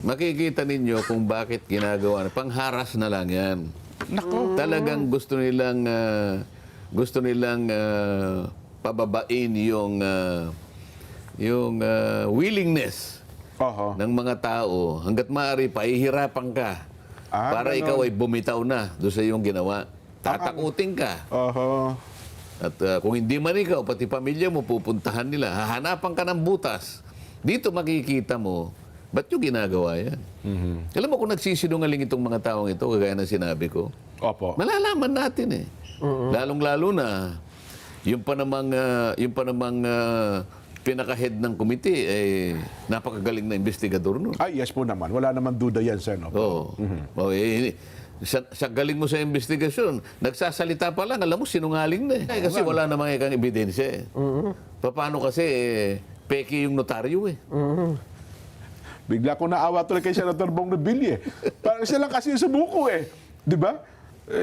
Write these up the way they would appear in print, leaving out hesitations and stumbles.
Makikita ninyo kung bakit ginagawa. Pangharas na lang yan. Nako. Talagang gusto nilang pababain yung willingness Oho. ng mga tao hanggat maaari pahihirapan ka para ganon. ikaw ay bumitaw na doon sa iyong ginawa. Tatakutin ka. Oho. At kung hindi man ikaw, pati pamilya mo, pupuntahan nila. Hahanapan ka ng butas. Dito makikita mo, ba't yung ginagawa yan? Alam mo kung nagsisinungaling itong mga taong ito, kagaya ng sinabi ko, Opo. malalaman natin eh. Lalong-lalo na, yung pa namang pinaka-head ng komite, napakagaling na investigador nun. Ay, yes po naman. Wala naman duda yan, Sen. Opo. Oo. Sa galing mo sa investigasyon, nagsasalita pa lang, alam mo, sinungaling na eh. Kasi wala namang ikang ebidensya eh. Paano kasi, peki yung notaryo eh. Bigla ko naawa tuloy kay Senator Bong Revilla. Parang siya lang kasi sumuko eh. Di ba?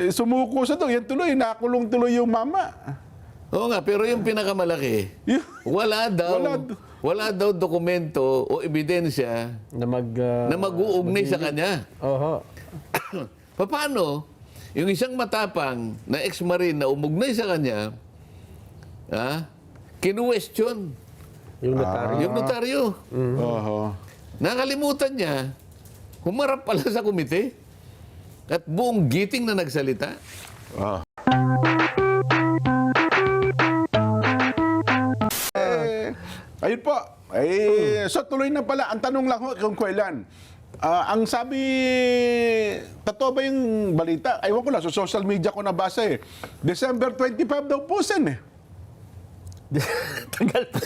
Sumuko siya doon. Yan tuloy, nakulong tuloy yung mama. Oo nga, pero yung pinakamalaki, wala daw dokumento o ebidensya Na na mag-uugnay sa kanya. Oho. Paano? Yung isang matapang na ex-marine na umugnay sa kanya, kinuwestiyon Yung notaryo. yung notaryo. Oho. Nakalimutan niya, humarap pala sa komite at buong giting na nagsalita. Ah. Ayun po. So tuloy na pala. Ang tanong lang ho kung kailan. Ang sabi, totoo ba yung balita? Aywan ko lang, sa social media ko nabasa eh. December 25 daw po, Sen eh. Tagal pa.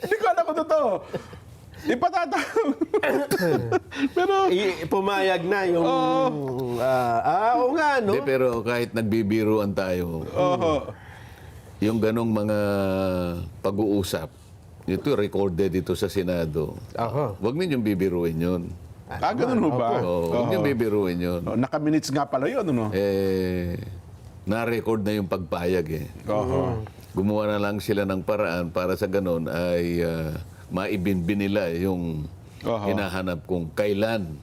Hindi ko alam kung totoo. Ipatatawag. Pero, Pumayag na yung... oo nga, no? Hindi, pero kahit nagbibiruan tayo, yung ganong mga pag-uusap, ito recorded ito sa Senado. Ako. Huwag ninyong bibiruin yun. ganun ho ba? Huwag ninyong bibiruin yun. Naka-minutes nga pala yun, ano? Na-record na yung pagpayag eh. Gumawa na lang sila ng paraan para sa ganon ay maibinbin nila yung hinahanap kung kailan.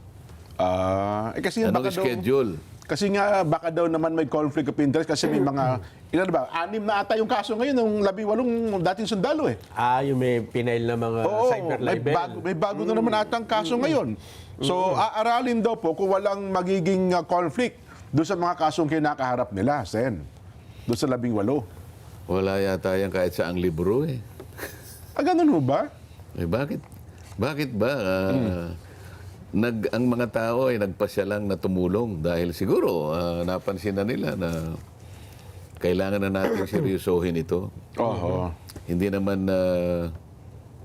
Kasi baka Anong daw, schedule? kasi nga baka daw naman may conflict of interest kasi may mga, ilan ba, 6 na ata yung kaso ngayon ng 18 dating sundalo eh. Yung may pinail na mga Oo, cyber libel. may bago na naman ata ang kaso ngayon. So, aaralin daw po kung walang magiging conflict doon sa mga kasong kinakaharap nila, Sen. Doon sa 18. Wala yata yan kahit sa ang libro eh. Ganun ho ba? Bakit? Bakit ba? Ang mga tao ay nagpasya lang na tumulong dahil siguro napansin na nila na kailangan na natin seryosohin ito. Hindi naman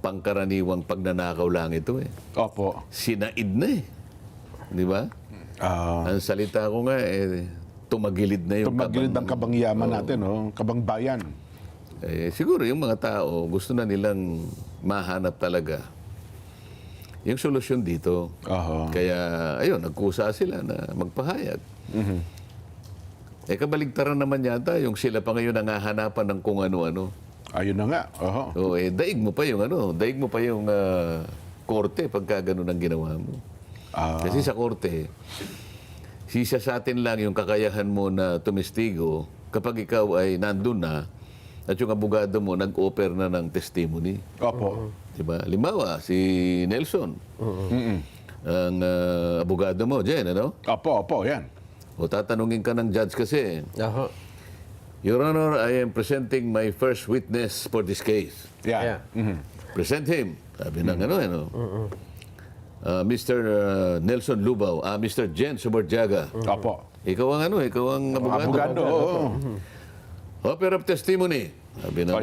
pangkaraniwang pagnanakaw lang ito eh. Opo. Sinaid na eh. Di ba? Ang salita ko nga tumagilid na yung Tumagilid ang kabangyaman natin, kabang bayan. siguro yung mga tao gusto na nilang mahanap talaga yung solusyon dito. Kaya, ayun, nagkusa sila na magpahayag. Kabaligtaran naman yata yung sila pa ngayon nangahanapan ng kung ano-ano. Ayun na nga. Daig mo pa yung korte pagka ganun ang ginawa mo. Kasi sa korte, sisa sa atin lang yung kakayahan mo na tumestigo kapag ikaw ay nandun na at yung abogado mo nag-offer na ng testimony. Opo. Diba? Halimbawa, si Nelson, ang abogado mo, Jen, ano? Opo, yan. O tatanungin ka ng judge kasi, Ako. Your Honor, I am presenting my first witness for this case. Yan. Present him. Sabi ng Mr. Nelson Lubao, Mr. Jen Subarjaga. Opo. Ikaw ang abogado. Abogado, oo. Offer of testimony. Sabi ng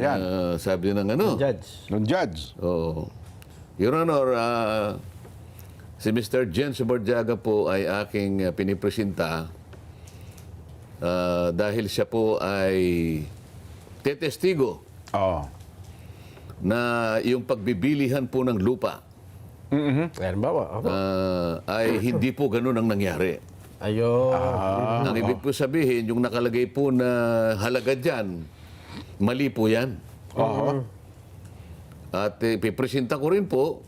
Judge. Ng judge. Your Honor, si Mr. Jen Subarjaga po ay aking pinipresenta dahil siya po ay tetestigo na yung pagbibilihan po ng lupa Halimbawa, ako. ay hindi po ganun ang nangyari. Ayun. Ang ibig po sabihin, yung nakalagay po na halaga dyan, mali po yan. At pipresenta ko rin po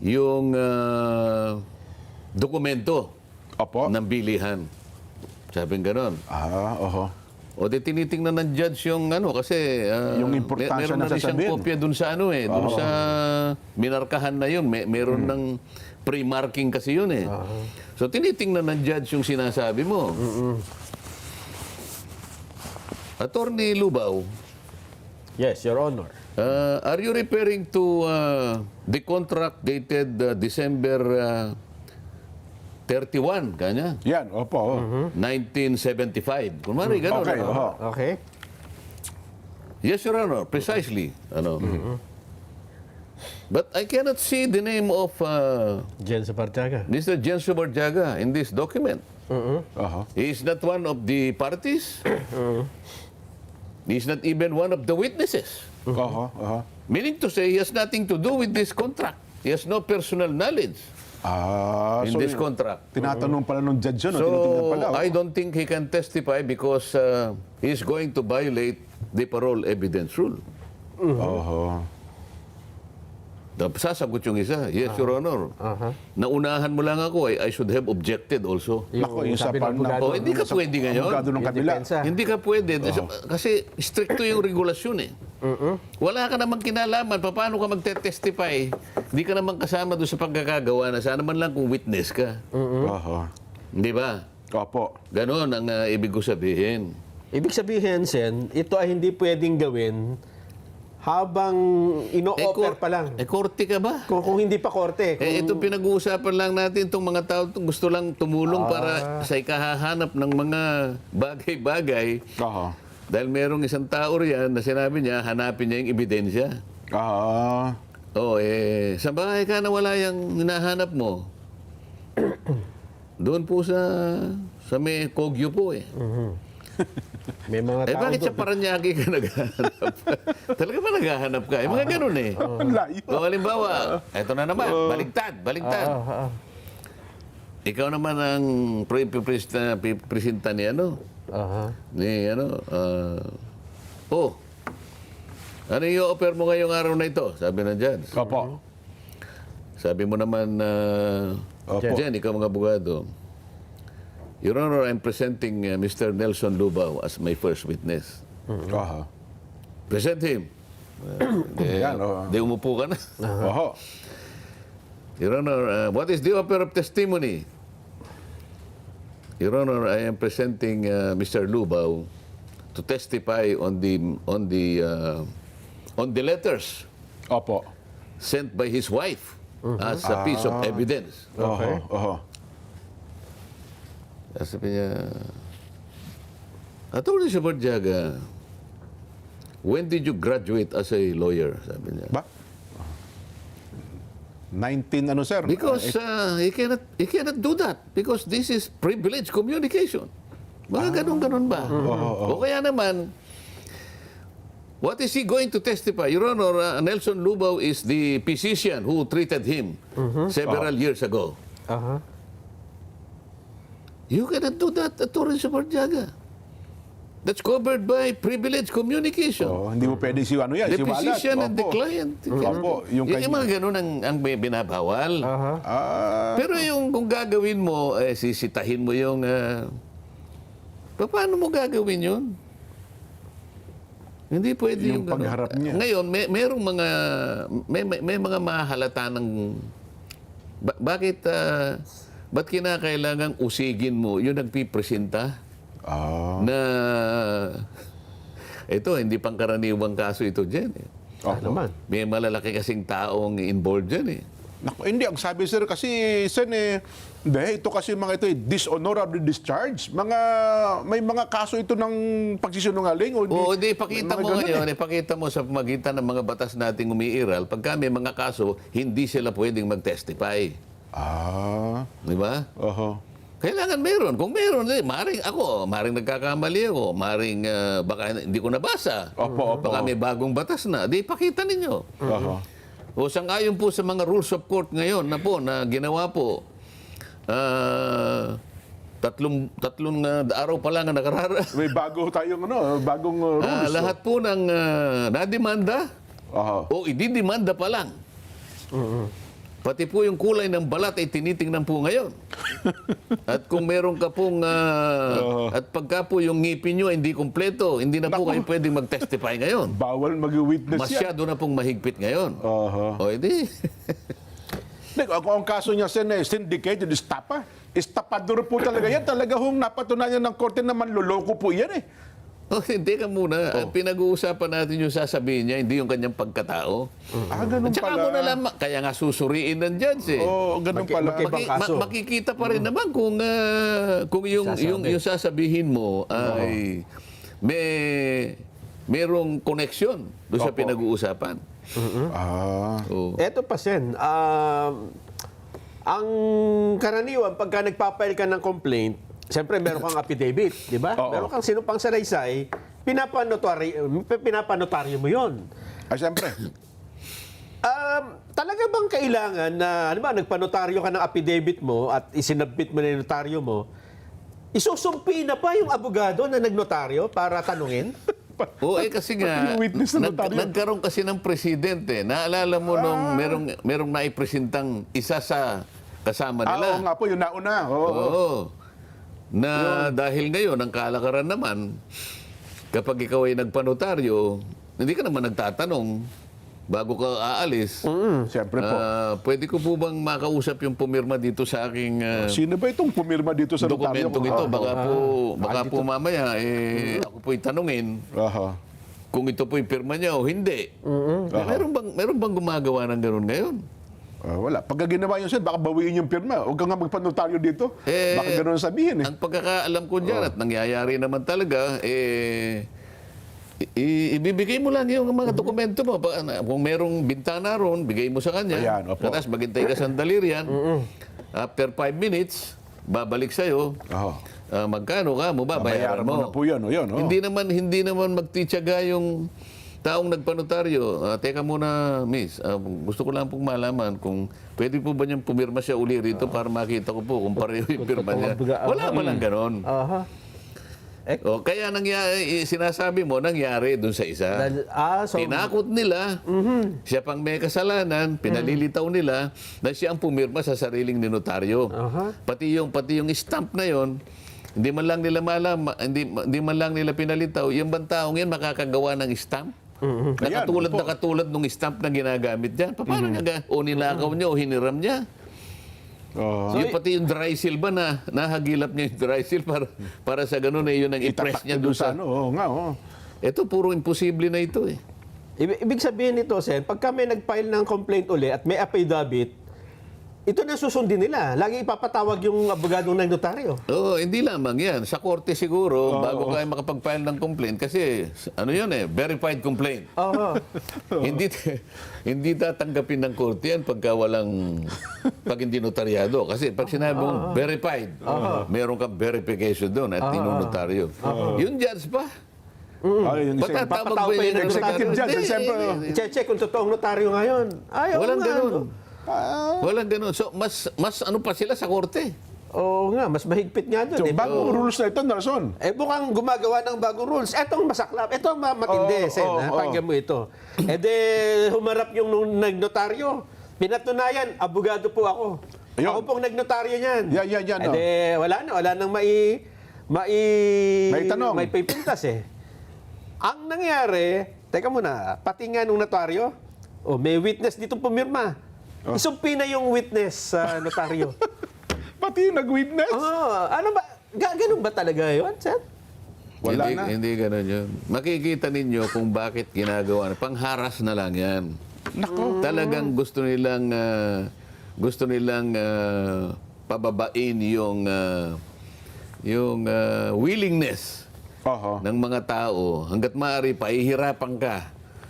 yung dokumento Opo. ng bilihan. Sabi gano'n. Oho. O di tinitingnan ng judge yung ano kasi Yung importansya meron na na rin siyang sasabihin. kopya dun sa ano dun sa minarkahan na yun. Meron ng pre-marking kasi yun eh. So tinitingnan ng judge yung sinasabi mo. Attorney Lubao, Yes, Your Honor. are you referring to the contract dated December 31, kanya? Yan, opo. 1975. Kunwari, gano'n. Okay, ano? oho. Okay. Yes, Your Honor, precisely. Ano? But I cannot see the name of Jen Sapartaga. Mr. Jenso Barjaga in this document. Oho. He is not one of the parties. He is not even one of the witnesses. Oho. Oho. Meaning to say, he has nothing to do with this contract. He has no personal knowledge in So this contract. tinatanong pala nung judge yun. Tinitingnan So, pala. I don't think he can testify because he is going to violate the parole evidence rule. Oho. Sasagot yung isa, yes, Your Honor. Naunahan mo lang ako, I should have objected also. Nako, yung sa sabi ng pan abogado, Oh, hindi ka pwede ngayon. Abogado ng Yung kabila. depensa. Hindi ka pwede. Kasi stricto yung regulasyon eh. Wala ka namang kinalaman. Paano ka magte-testify? Hindi ka naman kasama doon sa pagkakagawa na sana man lang kung witness ka. Oho. Hindi ba? Opo. Ganon ang ibig ko sabihin. Ibig sabihin, Sen, ito ay hindi pwedeng gawin habang ino-offer pa lang. korte ka ba? Kung hindi pa korte. Ito pinag-uusapan lang natin itong mga tao gusto lang tumulong para sa ikahahanap ng mga bagay-bagay. Oho. Dahil merong isang tao riyan na sinabi niya, hanapin niya yung ebidensya. Sa bahay ka na wala yung hinahanap mo. Doon po sa may Kogyo po eh. May mga tao Bakit sa doon. Paranaque ka naghahanap? Talaga ba naghahanap ka? Mga ganun eh. Ang layo. O halimbawa, eto na naman, baligtad. Ikaw naman ang presenta ni ano? Ni ano? Ano yung offer mo ngayong araw na ito? Sabi ng judge. Opo. Sabi mo naman, Opo. Jen, ikaw mga abogado. Your Honor, I'm presenting Mr. Nelson Lubao as my first witness. Oho. Present him. Yan, oo. Di umupo ka na. Oho. Your Honor, what is the offer of testimony? Your Honor, I am presenting Mr. Lubao to testify on the letters Opo. sent by his wife as a piece of evidence. Oho. Oho. Sabi niya, Attorney Sabarjaga, when did you graduate as a lawyer? Sabi niya. Ba? 19 ano, sir? Because he cannot do that because this is privileged communication. Mga ganun-ganun ba? O kaya naman, what is he going to testify? Your Honor, Nelson Lubao is the physician who treated him several years ago. You cannot do that, Attorney Sabarjaga. That's covered by privileged communication. Hindi mo pwede si ano yan, The si Walat. physician and the Opo. client. Opo, yung Yung mga ganun ang binabawal. Pero yung kung gagawin mo, sisitahin mo yung... paano mo gagawin yun? Hindi pwede Yung ganun. pagharap niya. Ngayon, merong mga... May mga mahalata ng... Bakit... ba't kinakailangang usigin mo yung nagpipresenta? Na ito, hindi pangkaraniwang kaso ito dyan. Naman. May malalaki kasing taong involved dyan eh. Naku, hindi, ang sabi sir kasi, Sen, ito kasi mga ito, dishonorably discharged. May mga kaso ito ng pagsisinungaling. Oo, di ipakita mga mo ganun ngayon, ipakita mo sa pamagitan ng mga batas nating umiiral, pagka may mga kaso, hindi sila pwedeng mag-testify. Di ba? Oho. Kailangan meron. Kung meron, maring nagkakamali ako, maring baka hindi ko nabasa. Opo. Baka may bagong batas na. Di ipakita ninyo. Oho. O sangayon po sa mga rules of court ngayon na ginawa po, tatlong araw pa lang ang nakarara. May bago tayong bagong rules. Lahat po ng nademanda Oho. o ididemanda pa lang. Pati po yung kulay ng balat ay tinitingnan po ngayon. At kung meron ka pong, at pagka po yung ngipin nyo ay hindi kumpleto, hindi na po kayo pwedeng mag-testify ngayon. Bawal mag-witness yan. Masyado na pong mahigpit ngayon. Aha. O, edi. Kung ang kaso niya, Sen, syndicated, estapador po talaga yan. Talaga hong napatunayan ng korte na manloloko po yan eh. Oh, hindi ka muna. Pinag-uusapan natin yung sasabihin niya, hindi yung kanyang pagkatao. Ganun At saka pala. mo na lang, kaya nga susuriin ng judge eh. Ganun pala. Ibang kaso. Makikita pa rin naman kung yung sasabihin mo ay merong koneksyon doon sa pinag-uusapan. Oh. Eto pa, Sen. Ang karaniwan, pagka nagpapail ka ng complaint, siyempre meron kang affidavit, di ba? Oo. Meron kang sinumpang salaysay, pinapanotaryo mo yon. Siyempre. Talaga bang kailangan na, ano ba, nagpanotaryo ka ng affidavit mo at isinabit mo na yung notaryo mo, isusumpi na pa yung abogado na nagnotaryo para tanungin? Oo, kasi nga, Pati yung witness na notaryo. nagkaroon kasi ng presidente. Naalala mo nung merong naipresentang isa sa kasama nila. Oo nga po, yung nauna. Oo. Na dahil ngayon, ang kalakaran naman, kapag ikaw ay nagpanotaryo, hindi ka naman nagtatanong bago ka aalis. Siyempre po. Pwede ko po bang makausap yung pumirma dito sa aking Sino ba itong pumirma dito sa notaryo? dokumentong ito? Baka po mamaya, ako po'y tanungin Aha. kung ito po'y pirma niya o hindi. Meron bang gumagawa ng gano'n ngayon? Wala. Pagka ginawa yun, Sen, baka bawiin yung pirma. Huwag ka nga magpanotaryo dito. Baka gano'n sabihin eh. Ang pagkakaalam ko dyan at nangyayari naman talaga, ibibigay mo lang yung mga dokumento mo. Kung merong bintana ron, bigay mo sa kanya. Ayan, opo. Tapos maghintay ka sandali riyan. After 5 minutes, babalik sa'yo. Aha. Magkano ka mo ba? Bayaran mo. na po yun. O, yun oh. Hindi naman magtityaga yung taong nagpanotaryo. Teka muna, miss. Gusto ko lang pong malaman kung pwede po ba niyang pumirma siya uli rito para makita ko po kung pareho yung pirma niya. Wala ba lang ganon? Aha. Kaya sinasabi mo, nangyari dun sa isa. So, Tinakot nila, siya pang may kasalanan, pinalilitaw nila na siya ang pumirma sa sariling ninotaryo. Pati yung stamp na yon, hindi man lang nila malaman, hindi man lang nila pinalitaw, yung bang taong yan makakagawa ng stamp? Nakatulad nung stamp na ginagamit dyan. Paano nga? O ninakaw niya o hiniram niya? Yung pati yung dry seal ba na nahagilap niya yung dry seal para sa ganun yun ang i-press niya doon sa... Oo nga, oo. Ito puro imposible na ito eh. ibig sabihin nito, Sen, pagka may nag-file ng complaint uli at may affidavit, ito na susundin nila. Lagi ipapatawag yung abogadong nagnotaryo. Oo, hindi lamang yan. Sa korte siguro, bago kayo makapag-file ng complaint, kasi ano yun verified complaint. Hindi tatanggapin ng korte yan pag hindi notaryado. Kasi pag sinabi mong verified, meron kang verification doon at tinunotaryo. Yung judge pa, patatawag ba yung executive judge, siyempre, Check kung totoong notaryo ngayon. Walang ganun. Walang ganun. So, mas ano pa sila sa korte. Oo nga, mas mahigpit nga doon. So, bagong rules na ito, Nelson. Mukhang gumagawa ng bagong rules. Etong masaklap, etong matindi, Sen. Pakinggan mo ito. Humarap yung nagnotaryo. Pinatunayan, abogado po ako. Ayun. Ako pong nagnotaryo niyan. Yan. Wala nang Maitanong. may pipintas eh. Ang nangyari, teka muna, pati nga nung notaryo, may witness dito pumirma. Isumpi na yung witness sa notaryo. Pati yung nag-witness. Ano ba? Ganun ba talaga yun, Sen? Wala na. Hindi ganun yun. Makikita ninyo kung bakit ginagawa. Pangharas na lang yan. Nako. Talagang gusto nilang pababain yung willingness ng mga tao hanggat maaari pahihirapan ka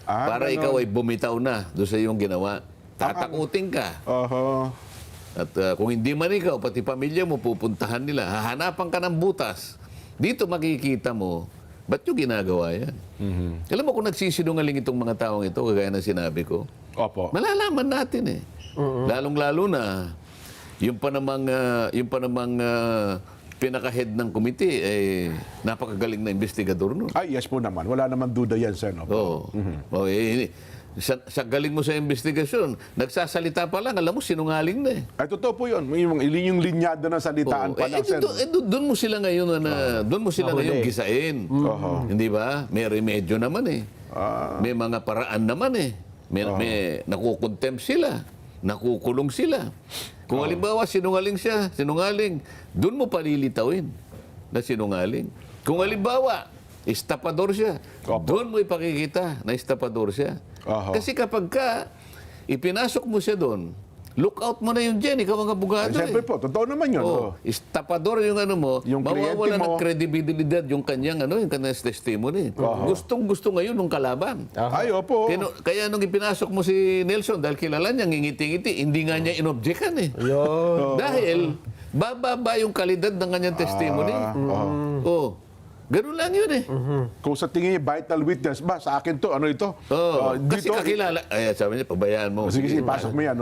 para ganon. ikaw ay bumitaw na doon sa iyong ginawa. Tatakutin ka. At kung hindi man ikaw, pati pamilya mo, pupuntahan nila. Hahanapan ka ng butas. Dito makikita mo, ba't yung ginagawa yan? Alam mo kung nagsisinungaling itong mga taong ito, kagaya ng sinabi ko, Opo. malalaman natin eh. Lalong-lalo na, yung pa namang pinaka-head ng komite, napakagaling na investigador nun. Ay, yes po naman. Wala naman duda yan, Sen. Opo. Oo. sa galing mo sa investigasyon, nagsasalita pa lang, alam mo, sinungaling na eh. Ay, totoo po yun. Yung linyado ng salitaan pa lang, Sen. Doon mo sila ngayon doon mo sila ngayon Nahuli. gisain. Hindi ba? May remedyo naman eh. May mga paraan naman eh. May nakukontempt sila. Nakukulong sila. Kung halimbawa sinungaling, doon mo palilitawin na sinungaling. Kung halimbawa, estapador siya, doon mo ipakikita na estapador siya. Kasi kapag ipinasok mo siya doon, look out mo na yun dyan, ikaw ang abogado Siyempre po, totoo naman yun. Estapador yung ano mo, Yung mawawala kliyente mo. ng credibilidad yung kanyang testimony. Gustong-gusto ngayon ng kalaban. Ay, opo. Kaya nung ipinasok mo si Nelson, dahil kilala niya, ngingiti-ngiti, hindi nga niya inobjekan eh. Dahil, bababa yung kalidad ng kanyang testimony. Ganun lang yun eh. Kung sa tingin niya, vital witness, ba, sa akin to, ano ito? Kasi kakilala. Ay, sabi niya, pabayaan mo. Sige, pasok mo yan.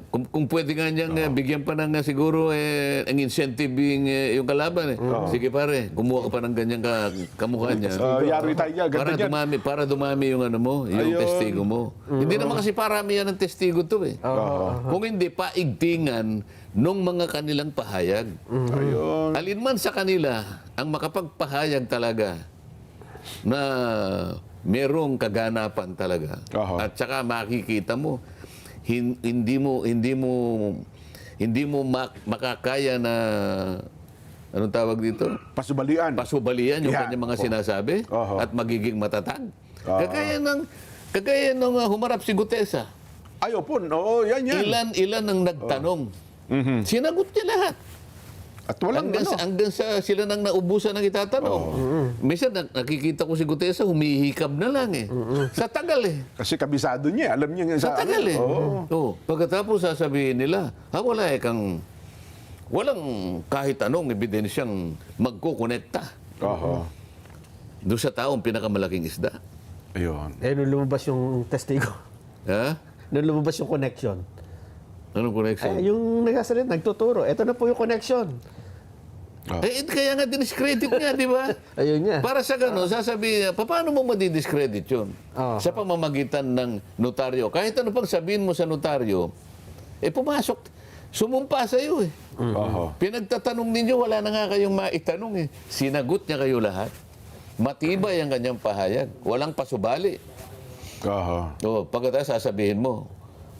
Kung pwede nga niyang bigyan pa ng siguro ang incentive yung kalaban. Sige pare, kumuha ka pa ng ganyang kamukha niya. Yari tayo niya, ganda niyan. Para dumami yung yung testigo mo. Hindi naman kasi parami yan ng testigo to eh. Kung hindi, paigtingan nung mga kanilang pahayag. Ayun. Alinman sa kanila ang makapagpahayag talaga na merong kaganapan talaga. At saka makikita mo hindi mo makakaya na anong tawag dito? Pasubalian. Pasubalian yung kanyang mga sinasabi at magiging matatag. Kagaya nung humarap si Gutesa. Ay, opo. Oo, yan. Ilan ang nagtanong. Sinagot niya lahat. At walang Hanggang sa sila nang naubusan ng itatanong. Minsan nakikita ko si Gutesa, humihikab na lang eh. Sa tagal eh. Kasi kabisado niya. Alam niya. Sa tagal eh. Pagkatapos sasabihin nila, walang kahit anong ebidensyang magkukonekta doon sa taong pinakamalaking isda. Ayun. Nung lumabas yung testigo. Ha? Nung lumabas yung connection. Anong connection? Yung nagsasalit, nagtuturo. Ito na po yung connection. Kaya nga diniscredit niya, di ba? Ayun niya. Para sa gano'n, sasabihin, paano mo madidiscredit yun? Sa pamamagitan ng notaryo. Kahit ano pang sabihin mo sa notaryo, pumasok, sumumpa sa iyo eh. Pinagtatanong ninyo, wala na nga kayong maitanong eh. Sinagot niya kayo lahat. Matibay ang kanyang pahayag. Walang pasubali. Pagkatapos sasabihin mo,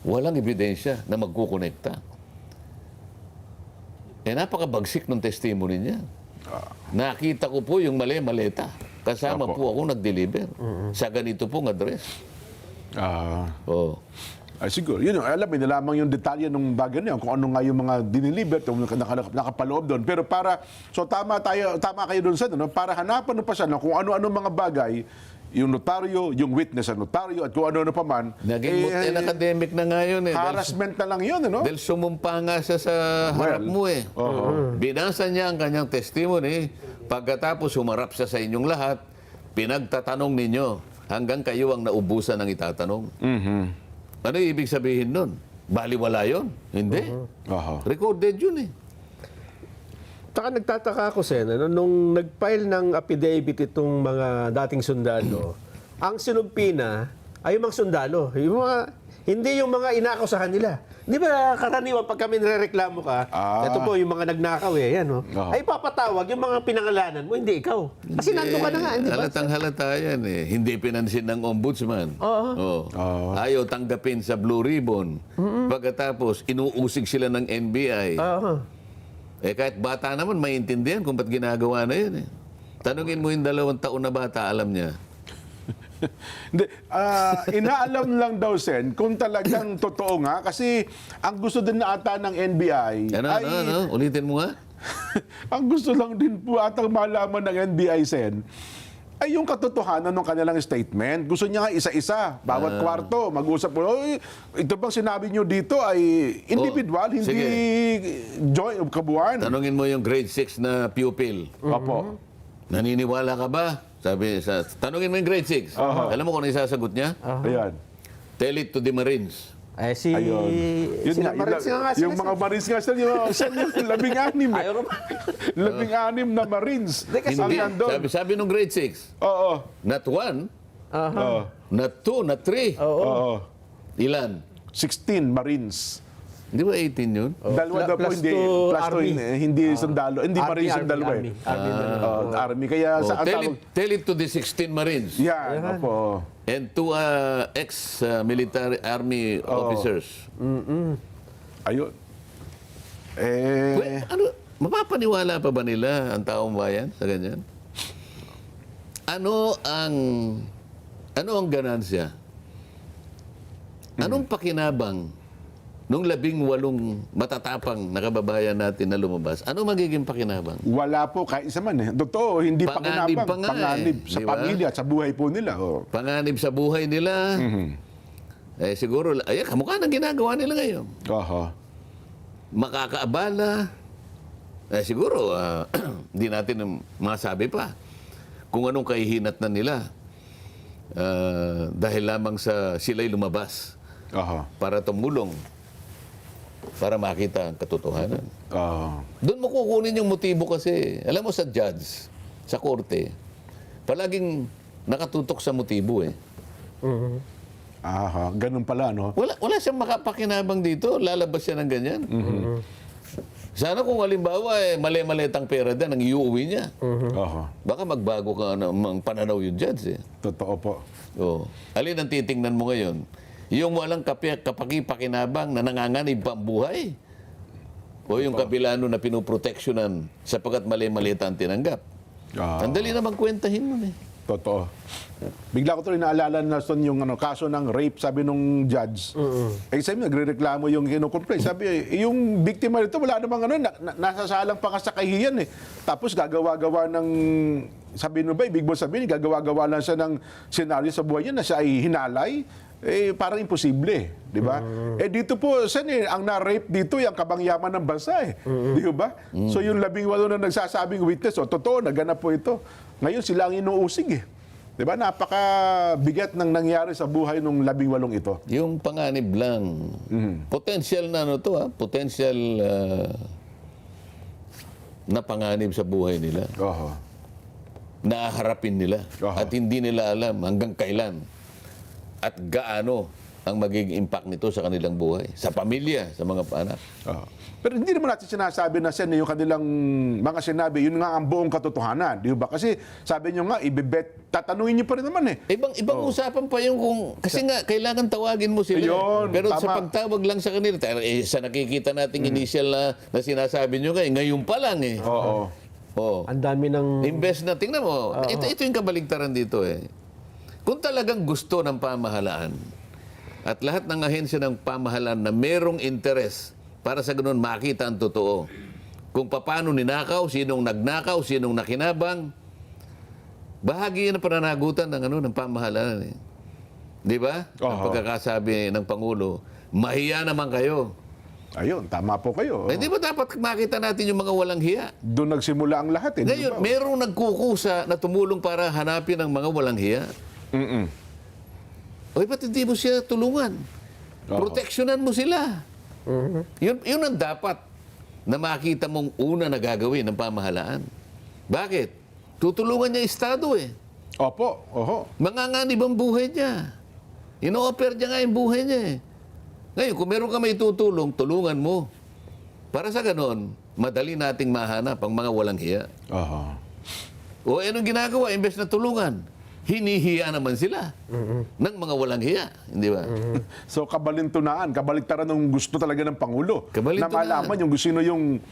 walang ebidensya na magkukonekta. Napakabagsik ng testimony niya. Nakita ko po yung maleta. Kasama po ako nag-deliver sa ganito pong address. Ay, siguro. Yun, alam, nalaman yung detalye ng bagay niya, kung ano nga yung mga diniliber, yung nakapaloob doon. Pero tama kayo doon sa para hanapan pa siya kung ano-ano mga bagay, yung notaryo, yung witness sa notaryo, at kung ano-ano pa man. Naging academic na nga yun eh. Harassment na lang yun, ano? Dahil sumumpa nga siya sa harap mo eh. Binasa niya ang kanyang testimony. Pagkatapos humarap siya sa inyong lahat, pinagtatanong ninyo hanggang kayo ang naubusan ng itatanong. Ano ibig sabihin nun? Baliwala yun? Hindi. Recorded yun eh. Taka nagtataka ako, Sen, nung nag-file ng affidavit itong mga dating sundalo, ang sinumpi na ay yung mga sundalo. Hindi yung mga inaakusahan nila. Di ba karaniwan pag kami nirereklamo ka, ito po yung mga nagnakaw yan, ay papatawag yung mga pinangalanan mo, hindi ikaw. Kasi nandun ka na nga, hindi ba? Halatang halata yan eh. Hindi pinansin ng ombudsman. Ayaw tanggapin sa Blue Ribbon. Pagkatapos, inuusig sila ng NBI. Kahit bata naman, maintindihan kung ba't ginagawa na yun eh. Tanungin mo yung 2 taon na bata, alam niya. Hindi, inaalam lang daw, Sen, kung talagang totoo nga. Kasi ang gusto din na ata ng NBI Ano? Ulitin mo nga. ang gusto lang din po atang malaman ng NBI, Sen, ay yung katotohanan ng kanilang statement. Gusto niya nga isa-isa, bawat kwarto, mag-usap po. Ito bang sinabi niyo dito ay individual, hindi joint, kabuuan. Tanungin mo yung grade 6 na pupil. Opo. Naniniwala ka ba? Tanungin mo yung grade 6. Alam mo kung ano isasagot niya? Ayan. Tell it to the Marines. Ayun. Sila Marines nga yung mga Marines nga sila, yung 16 Ayaw naman. 16 na Marines. Kasi Hindi. Ang nandun. Sabi nung grade 6, Oo. not one, na 2, na 3. Oo. Ilan? 16 Marines. Di ba 18 yun? Dalawa daw po Plus hindi. two Plus two, Army. hindi sundalo. Hindi Marines yung dalawa. Army. Army. Kaya sa ang tawag... Tell it to the 16 Marines Yan, opo. and to ex-military army officers. Ayun. Ano, mapapaniwala pa ba nila ang taong bayan sa ganyan? Ano ang ganansya? Anong pakinabang nung 18 matatapang na kababayan natin na lumabas? Ano magiging pakinabang? Wala po, kahit isa man eh. Totoo, hindi Panganib pakinabang. pa nga Panganib eh. sa Di ba? pamilya, sa buhay po nila. Oh. Panganib sa buhay nila. Eh siguro, kamukha ng ginagawa nila ngayon. Oho. Makakaabala. Eh siguro, hindi natin masabi pa kung anong kahihinat na nila dahil lamang sa sila'y lumabas Oho. para tumulong, para makita ang katotohanan. Oho. Doon mo kukunin yung motibo kasi. Alam mo sa judge, sa korte, palaging nakatutok sa motibo eh. Aha, ganun pala, no? Wala siyang makapakinabang dito. Lalabas siya ng ganyan. Sana kung halimbawa mali-malitang pera din ang iuwi niya. Oho. Baka magbago ka ng pananaw yung judge eh. Totoo po. Oh. Alin ang titingnan mo ngayon? Yung walang kapakipakinabang na nanganganib pa ang buhay? O yung kabilano na pinoproteksyonan sapagkat mali-maliit ang tinanggap? Ah. Ang dali naman kwentahin mo eh. Totoo. Bigla ko tuloy naalala na son yung kaso ng rape, sabi nung judge. Eh sabi, nagre-reklamo yung kinukomplain. Sabi, yung biktima nito, wala namang nasasalang pa nga sa kahihiyan eh. Tapos gagawa-gawa ng, sabi nung ba, ibig mo sabihin, gagawa-gawa lang siya ng senaryo sa buhay niya na siya ay hinalay. Eh, parang imposible, di ba? Eh, dito po, ang na-rape dito, yung kabangyaman ng bansa eh. Di ba? So, yung 18 na nagsasabing witness, totoo, naganap po ito. Ngayon, sila ang inuusig eh. Di ba? Napakabigat ng nangyari sa buhay ng 18 ito. Yung panganib lang. Potential na potential na panganib sa buhay nila. Oho. Naaharapin nila. Aha. At hindi nila alam hanggang kailan at gaano ang magiging impact nito sa kanilang buhay, sa pamilya, sa mga anak. Oho. Pero hindi naman natin sinasabi na yung kanilang mga sinabi, yun nga ang buong katotohanan. Di ba? Kasi sabi nyo nga, tatanungin nyo pa rin naman eh. Ibang usapan pa yung kasi nga, kailangan tawagin mo sila. Ayun, Pero tama. sa pagtawag lang sa kanila, sa nakikita nating initial na sinasabi nyo ngayon pa lang eh. Oo. Oh. Ang dami ng... Invest na, tingnan mo, ito yung kabaligtaran dito eh. Kung talagang gusto ng pamahalaan at lahat ng ahensya ng pamahalaan na merong interes para sa ganun makita ang totoo, kung paano ninakaw, sinong nagnakaw, sinong nakinabang, bahagi yan ang pananagutan ng pamahalaan eh. Di ba? Ang pagkakasabi ng Pangulo, mahiya naman kayo. Ayun, tama po kayo. Eh, di ba dapat makita natin yung mga walang hiya? Doon nagsimula ang lahat eh. di Ngayon, ba? merong nagkukusa na tumulong para hanapin ang mga walang hiya. Oy, ba't hindi mo siya tulungan? Proteksyonan mo sila. Yun ang dapat na makita mong una na gagawin ng pamahalaan. Bakit? Tutulungan niya Estado eh. Opo, oho. Manganganib ang buhay niya. Ino-offer niya nga yung buhay niya eh. Ngayon, kung meron ka may tutulong, tulungan mo. Para sa ganon, madali nating mahanap ang mga walang hiya. Oho. O anong ginagawa? Imbes na tulungan, hinihiya naman sila ng mga walang hiya. Hindi ba? So, kabaligtaran ng gusto talaga ng Pangulo. Na Kabaligtaran. malaman yung sino yung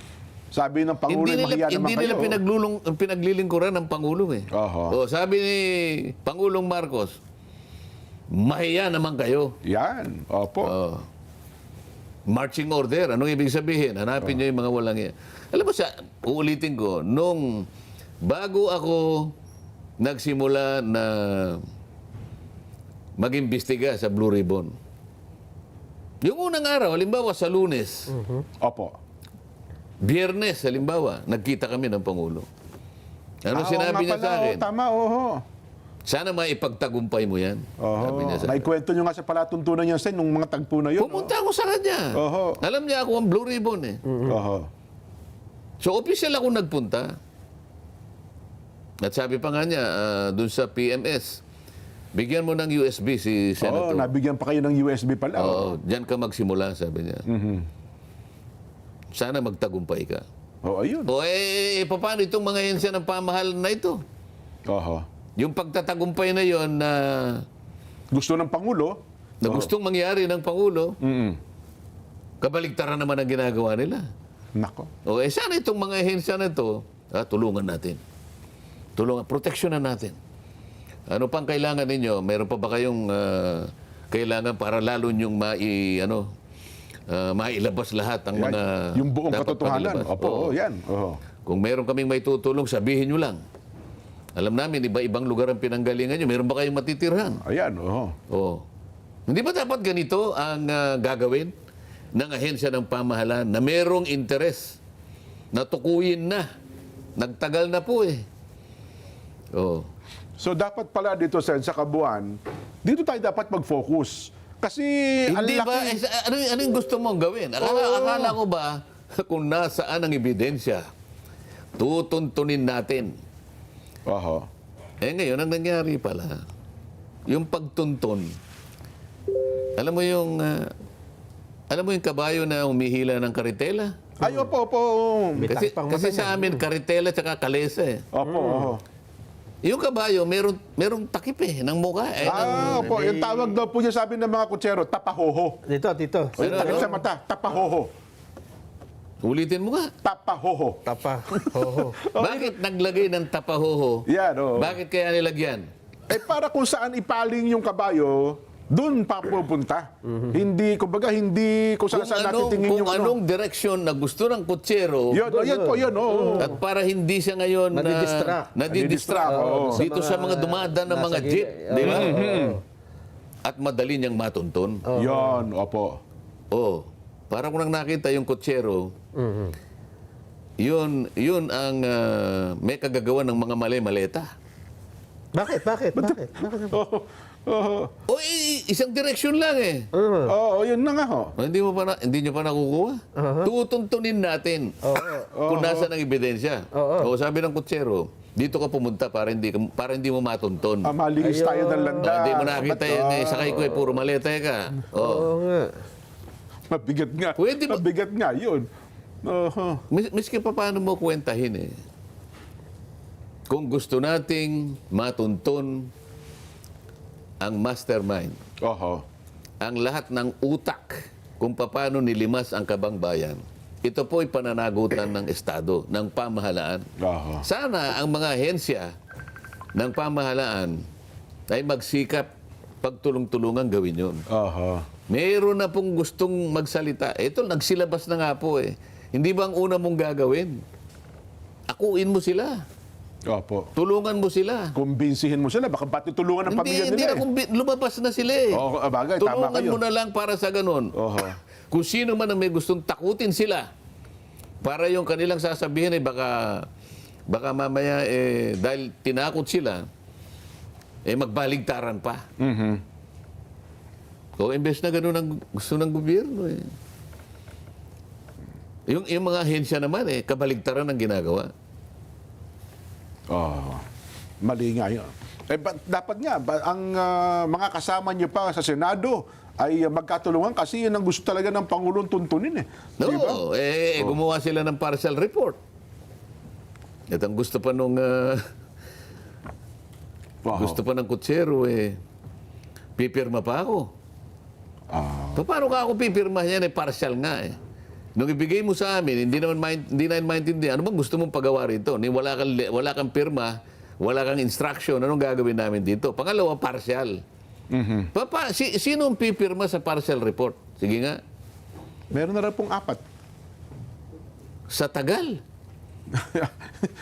sabi ng Pangulo, mahiya naman Hindi nila kayo. pinaglilingkuran ng Pangulo eh. Oho. O, sabi ni Pangulong Marcos, mahiya naman kayo. Yan, opo. Marching order. Anong ibig sabihin? Hanapin niyo yung mga walang hiya. Alam mo, uulitin ko, nung bago ako nagsimula na mag-imbestiga sa Blue Ribbon, yung unang araw, halimbawa sa Lunes, Opo. Biyernes, halimbawa, nagkita kami ng Pangulo. Ano sinabi niya sa akin? Tama, oho. Sana maipagtagumpay mo yan. Sabi niya sa akin. Naikwento nyo nga sa palatuntunan niya sa nung mga tagpo na yun. Pumunta ako sa kanya. Oho. Alam niya ako ang Blue Ribbon eh. Oho. So, official ako nagpunta. At sabi pa nga niya, dun sa PMS, Bigyan mo ng USB si Oo, Senator. nabigyan pa kayo ng USB pala. Oo, diyan ka magsimula, sabi niya. Sana magtagumpay ka. Oo, ayun. O paano itong mga ahensya ng pamahalaan na ito? Oho. Yung pagtatagumpay na yon na Gusto ng Pangulo. gustong mangyari ng Pangulo, kabaligtaran naman ang ginagawa nila. Nako. O sana itong mga ahensya na ito, tulungan natin. Proteksyonan natin. Ano pang kailangan ninyo? Meron pa ba kayong kailangan para lalo nyong mailabas lahat ang mga Yung buong dapat katotohanan. paglabas? Opo, Oo. yan. Oo. Kung meron kaming may tutulong, sabihin nyo lang. Alam namin, iba-ibang lugar ang pinanggalingan nyo. Meron ba kayong matitirhan? Ayan, oo. Oo. Hindi ba dapat ganito ang gagawin ng ahensya ng pamahalaan na merong interes na tukuyin na? Nagtagal na po eh. Oo. So dapat pala dito sa kabuuan, dito tayo dapat mag-focus. Kasi ang Hindi ba? laki... Ano yung gusto mong gawin? Akala ko ba kung nasaan ang ebidensya, tutuntunin natin. Oho. Ngayon, ang nangyari pala, yung pagtuntun, alam mo yung kabayo na humihila ng karitela? Ay, opo. Kasi sa amin, karitela tsaka kalesa eh. Opo. Yung kabayo, merong takip eh, ng mukha. Opo. Yung tawag daw po niya sabi ng mga kutsero, tapahoho. Dito. O yung takip sa mata, tapahoho. Ulitin mo nga. Tapahoho. Tapa. Hoho. Bakit naglagay ng tapahoho? Yan, oo. Bakit kaya nilagyan? Para kung saan ipaling yung kabayo, doon pa pupunta. Hindi, kumbaga, hindi kung saan natin tingin yung anong direksyon na gusto ng kutsero, Yan po, oo. at para hindi siya ngayon Nadidistract. nadidistract Oo. dito sa mga dumadaan ng mga nasa jeep, gilid. di ba? Oo. At madali niyang matuntun. Yan, opo. Oh, para kung nang nakita yung kutsero, yun ang may kagagawa ng mga mali-maleta. Bakit? Oo. Isang direksyon lang eh. Oo, yun na nga ho. Hindi niyo pa nakukuha? Tutuntunin natin kung nasaan ang ebidensya. O sabi ng kutsero, dito ka pumunta para hindi mo matuntun. Malingis tayo ng landa. Hindi mo nakita yun eh. Sakay ko eh, puro maleta ka. Oo nga. Mabigat nga. Pwede ba- Mabigat nga, yun. Oho. Miski pa paano mo kwentahin eh. Kung gusto nating matuntun ang mastermind, Oho. ang lahat ng utak kung paano nilimas ang kabangbayan, ito po ay pananagutan ng Estado, ng pamahalaan. Oho. Sana ang mga ahensya ng pamahalaan ay magsikap pagtulong-tulungan gawin yun. Oho. Meron na pong gustong magsalita. Ito, nagsilabas na nga po eh. Hindi ba ang una mong gagawin? Akuin mo sila. Opo. Tulungan mo sila. Kumbinsihin mo sila. Baka pati tulungan ng pamilya Hindi nila. lumabas na sila eh. Oo, bagay, tama Tulungan kayo. mo na lang para sa ganun. Oho. Kung sino man ang may gustong takutin sila, para yung kanilang sasabihin eh baka mamaya dahil tinakot sila, magbaligtaran pa. O imbes na ganun ang gusto ng gobyerno eh. Yung mga ahensya naman kabaligtaran ang ginagawa. Oh, mali nga yun. Dapat nga, ang mga kasama niyo pa sa Senado ay magkatulungan kasi yun ang gusto talaga ng Pangulong tuntunin eh. No, Di ba? gumawa sila ng partial report. At ang gusto pa nung gusto pa ng kutsero pipirma pa ako. Paano ka ako pipirma yan partial nga eh. Nung ibigay mo sa amin, hindi na maintindihan. Ano bang gusto mong pagawa rito? Wala kang pirma, wala kang instruction. Anong gagawin namin dito? Pangalawa, partial. Sino ang pipirma sa partial report? Sige nga. Meron na rin pong 4. Sa tagal.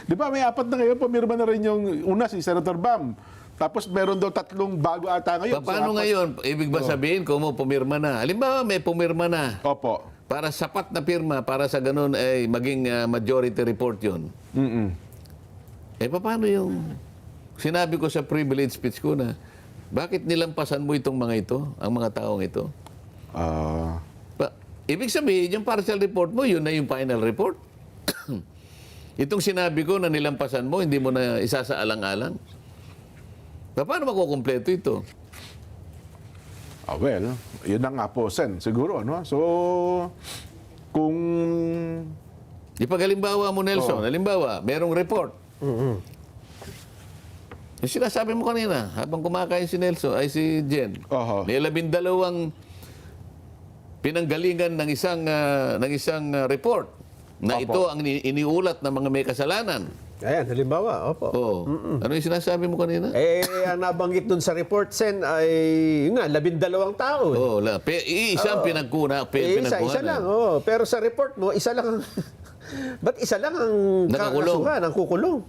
Di ba may 4 na ngayon, pumirma na rin yung una si Senator Bam. Tapos meron daw 3 bago ata ngayon. Paano ngayon? Ibig ba sabihin kung mo pumirma na? Halimbawa, may pumirma na. Opo. Para sapat na pirma, para sa ganun maging majority report yun. Paano yung sinabi ko sa privilege speech ko na bakit nilampasan mo itong mga ito, ang mga taong ito? Ibig sabihin, yung partial report mo, yun na yung final report. Itong sinabi ko na nilampasan mo, hindi mo na isasaalang-alang. Paano makukumpleto ito? Well, yun na nga po, Sen, siguro, no? So, kung... Ipag halimbawa mo, Nelson, halimbawa, merong report. Yung sinasabi mo kanina, habang kumakain si Nelson, ay si Jen, may 12 pinanggalingan ng isang report na ito ang iniulat ng mga may kasalanan. Ayan, halimbawa, opo. Oh. Ano yung sinasabi mo kanina? Ang nabanggit dun sa report, Sen, ay, yun nga, 12 tao. Oh, isang Isa lang, oh. Pero sa report mo, isa lang ang... Ba't isa lang ang Nakakulong. kakasuhan, ang kukulong?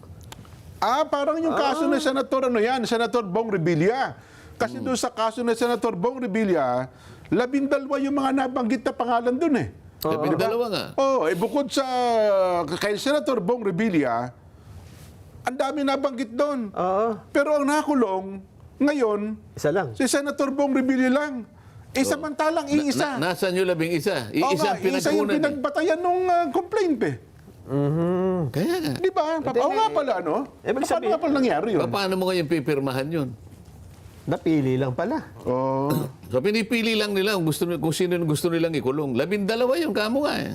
Parang yung kaso ni Senator, Senator Bong Revilla. Kasi doon sa kaso ni Senator Bong Revilla, 12 yung mga nabanggit na pangalan doon eh. 12 nga. Bukod sa kay Senator Bong Revilla, ang dami nabanggit doon. Pero ang nakulong, ngayon, Isa lang. si Senator Bong Revilla lang. Samantalang iisa. Nasaan yung 11? Iisa ang Isa yung pinagkunan. pinagbatayan nung complaint eh. Kaya nga. Di ba? Nga pala, no? Ibig Paano sabihin- nga pala nangyari yun? Paano mo ngayon pipirmahan yun? Napili lang pala. So pinipili lang nila kung sino yung gusto nilang ikulong. 12 yung kamo nga eh.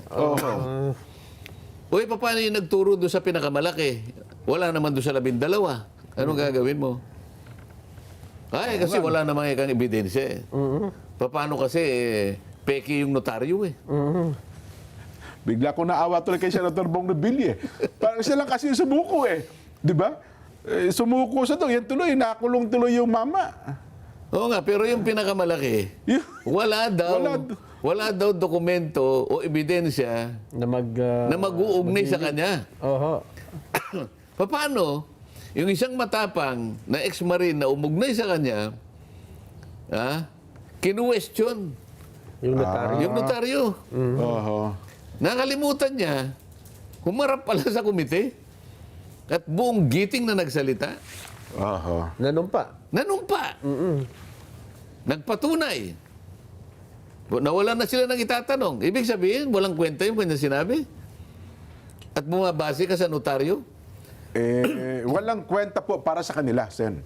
Uy, paano yung nagturo doon sa pinakamalaki? Wala naman doon sa 12. Anong gagawin mo? Ay, kasi wala namang ikang ebidensya eh. Paano kasi peki yung notaryo eh. Bigla ko naawa tuloy kay Senator Bong Revilla eh. Parang siya lang kasi sumuko eh. Di ba? Sumuko sa to. Yan tuloy, nakulong tuloy yung mama. Oo nga, pero yung pinakamalaki, wala daw dokumento o ebidensya Na mag-uugnay sa kanya. Oho. Paano yung isang matapang na ex-marine na umugnay sa kanya, kinuwestiyon Yung notaryo. yung notaryo. Nakalimutan niya, humarap pala sa komite at buong giting na nagsalita, Nanumpa. nanumpa. Nagpatunay. Nawala na sila ng itatanong. Ibig sabihin, walang kwenta yung kanya sinabi. At bumabase ka sa notaryo. Walang kwenta po para sa kanila, Sen.